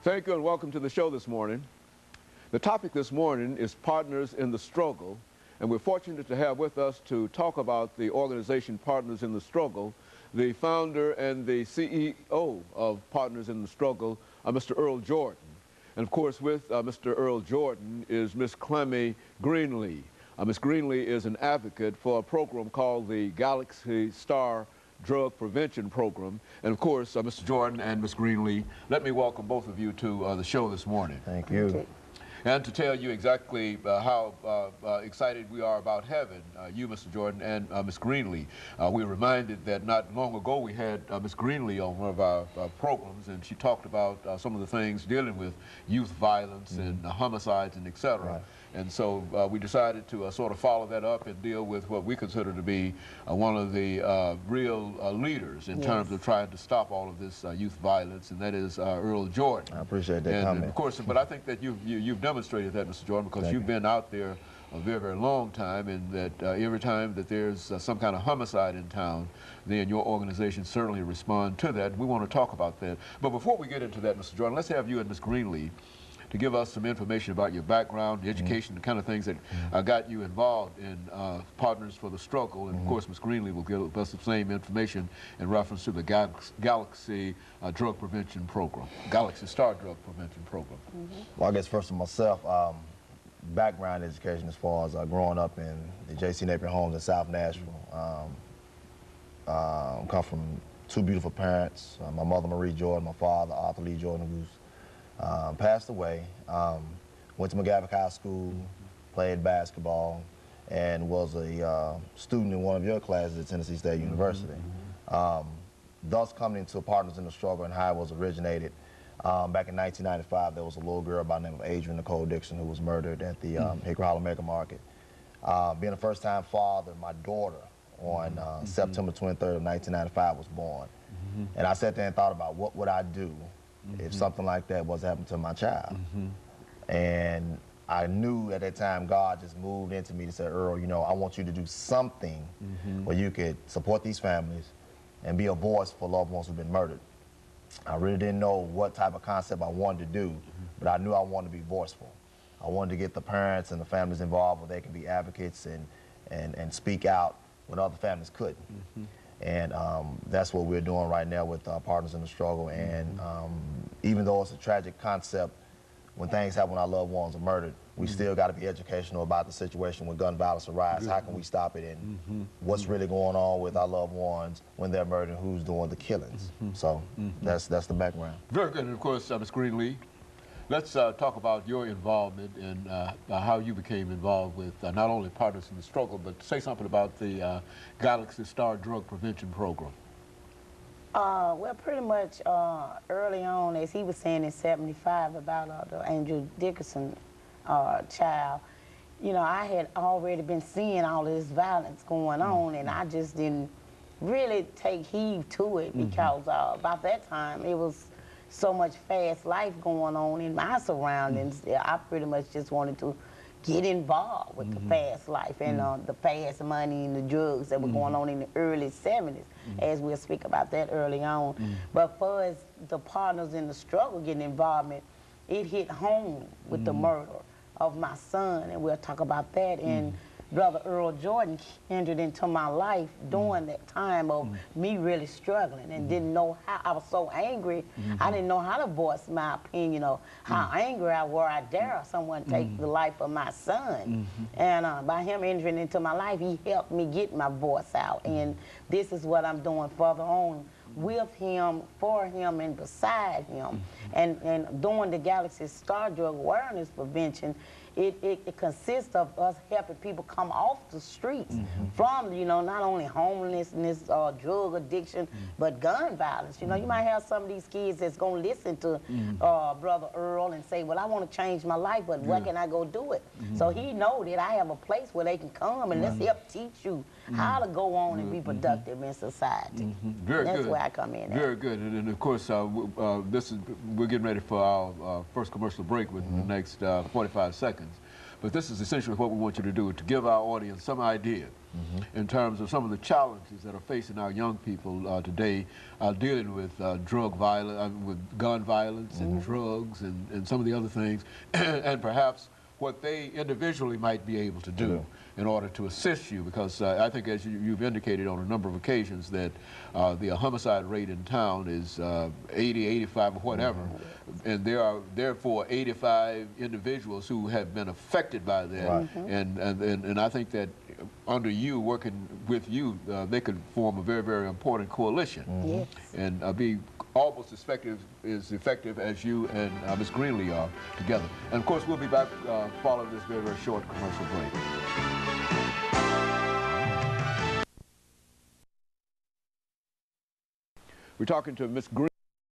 Thank you and welcome to the show this morning. The topic this morning is Partners in the Struggle, and we're fortunate to have with us to talk about the organization Partners in the Struggle, the founder and the CEO of Partners in the Struggle, Mr. EJordan. And of course with Mr. EJordan is Miss Clemmy Greenlee. Miss Greenlee is an advocate for a program called the Galaxy Star Drug Prevention Program. And of course, Mr. Jordan and Ms. Greenlee, let me welcome both of you to the show this morning. Thank you. Okay. And to tell you exactly how excited we are about having you, Mr. Jordan, and Ms. Greenlee. We were reminded that not long ago we had Ms. Greenlee on one of our programs, and she talked about some of the things dealing with youth violence and homicides and et cetera. Right. And so we decided to sort of follow that up and deal with what we consider to be one of the real leaders in terms of trying to stop all of this youth violence, and that is EJordan. I appreciate that and comment. Of course, but I think that you've demonstrated that, Mr. Jordan, because you've been out there a very, very long time, and that every time that there's some kind of homicide in town, then your organization certainly respond to that. We want to talk about that. But before we get into that, Mr. Jordan, let's have you and Ms. Greenlee to give us some information about your background, the education, the kind of things that got you involved in Partners for the Struggle. And of course, Ms. Greenlee will give us the same information in reference to the Galaxy Drug Prevention Program, Galaxy Star Drug Prevention Program. Well, I guess first of myself, background education as far as growing up in the J.C. Napier homes in South Nashville. Come from two beautiful parents, my mother Marie Jordan, my father Arthur Lee Jordan, who's passed away. Went to McGavick High School, played basketball, and was a student in one of your classes at Tennessee State University. Thus coming into Partners in the Struggle and how it was originated. Back in 1995, there was a little girl by the name of Adrian Nicole Dixon who was murdered at the Hickory Hollow Mega Market. Being a first-time father, my daughter on September 23rd of 1995 was born. And I sat there and thought about what would I do if something like that was happening to my child. And I knew at that time God just moved into me to say, Earl, you know, I want you to do something where you could support these families and be a voice for loved ones who've been murdered. I really didn't know what type of concept I wanted to do, but I knew I wanted to be voiceful. I wanted to get the parents and the families involved where they can be advocates and speak out when other families couldn't. And that's what we're doing right now with Partners in the Struggle. And even though it's a tragic concept, when things happen when our loved ones are murdered, we still got to be educational about the situation when gun violence arises. How can we stop it, and what's really going on with our loved ones when they're murdered, and who's doing the killings. So that's the background. Very good. And of course, Ms. Greenlee, let's talk about your involvement and how you became involved with not only Partners in the Struggle, but say something about the Galaxy Star Drug Prevention Program. Well, pretty much early on, as he was saying in '75 about the Andrew Dickerson child, you know, I had already been seeing all this violence going on, and I just didn't really take heed to it because about that time it was so much fast life going on in my surroundings. I pretty much just wanted to get involved with the fast life and the fast money and the drugs that were going on in the early '70s, as we'll speak about that early on. But for as the Partners in the Struggle getting involvement, it hit home with the murder of my son, and we'll talk about that. And Brother EJordan entered into my life during that time of me really struggling and didn't know how. I was so angry, I didn't know how to voice my opinion of how angry I were. I dare someone take the life of my son. And by him entering into my life, he helped me get my voice out. And this is what I'm doing further on with him, for him, and beside him. And doing the Galaxy Star Drug Awareness Prevention, it consists of us helping people come off the streets from, you know, not only homelessness or drug addiction, but gun violence. You know, you might have some of these kids that's going to listen to Brother Earl and say, well, I want to change my life, but where can I go do it? So he know that I have a place where they can come and let's help teach you how to go on and be productive in society. Very That's good. where I come in. Very good. And of course, we're getting ready for our first commercial break within the next 45 seconds. But this is essentially what we want you to do, to give our audience some idea in terms of some of the challenges that are facing our young people today, dealing with drug violence, with gun violence and drugs and some of the other things, and perhaps what they individually might be able to do in order to assist you, because I think, as you've indicated on a number of occasions, that the homicide rate in town is 80, 85, or whatever, and there are therefore 85 individuals who have been affected by that, and I think that under you, working with you, they could form a very, very important coalition and be almost as effective as you and Ms. Greenlee are together. And of course, we'll be back following this very, very short commercial break. We're talking to Ms. Greenlee.